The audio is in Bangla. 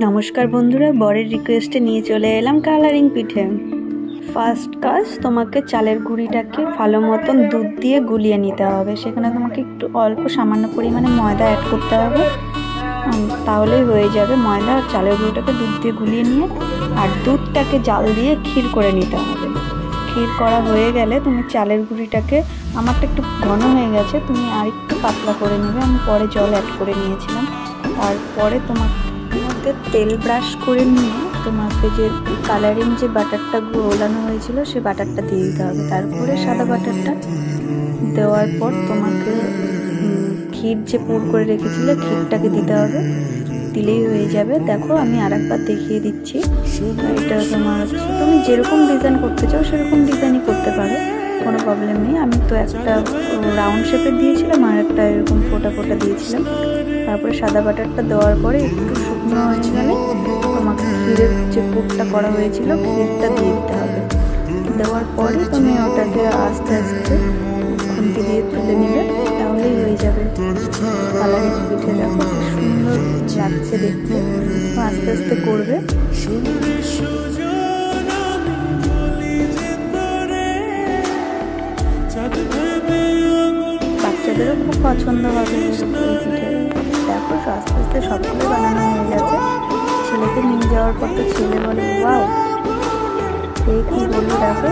নমস্কার বন্ধুরা, বরের রিকোয়েস্টে নিয়ে চলে এলাম কালারিং পিঠে। ফার্স্ট কাজ, তোমাকে চালের গুঁড়িটাকে ভালো মতন দুধ দিয়ে গুলিয়ে নিতে হবে। সেখানে তোমাকে একটু অল্প সামান্য পরিমাণে ময়দা অ্যাড করতে হবে, তাহলেই হয়ে যাবে। ময়দা আর চালের গুঁড়িটাকে দুধ দিয়ে গুলিয়ে নিয়ে আর দুধটাকে জাল দিয়ে ক্ষীর করে নিতে হবে। ক্ষীর করা হয়ে গেলে তুমি চালের গুঁড়িটাকে, আমারটা একটু ঘন হয়ে গেছে, তুমি আর একটু পাতলা করে নেবে। আমি পরে জল অ্যাড করে নিয়েছিলাম। তারপরে তোমাকে মধ্যে তেল ব্রাশ করে নিয়ে তোমাকে যে কালারিং যে বাটারটা গোলানো হয়েছিল সে বাটারটা দিয়ে দিতে হবে। তারপরে সাদা বাটারটা দেওয়ার পর তোমাকে ক্ষীর যে পুর করে রেখেছিলে ক্ষীরটাকে দিতে হবে, দিলেই হয়ে যাবে। দেখো আমি আরেকবার দেখিয়ে দিচ্ছি। এটা তোমার তুমি যেরকম ডিজাইন করতে চাও সেরকম ডিজাইনই করতে পারো, কোনো প্রবলেম নেই। আমি তো একটা রাউন্ড শেপের দিয়েছিলাম আর একটা এরকম ফোটা ফোটা দিয়েছিলাম। তারপরে সাদা বাটারটা দেওয়ার পরে একটু শুকনো হয়ে গেলে তোমাকে ক্ষীরের যে পুরটা করা হয়েছিল ক্ষীরটা দিয়ে দিতে হবে। দেওয়ার পরে তুমি ওটাকে আস্তে আস্তে খুন্তি দিয়ে তুলে নেবে, তাহলেই হয়ে যাবে কালারিং পিঠে। দেখো সুন্দর লাগছে দেখতে, আস্তে আস্তে করবে। বাচ্চাদেরও খুব পছন্দ হবে এই পিঠে। দেখো আস্তে আস্তে সবগুলো বানানো হয়ে গেছে। ছেলেকে নিয়ে যাওয়ার পর তো ছেলে বলে ওয়াও, সে কি বললো দেখো।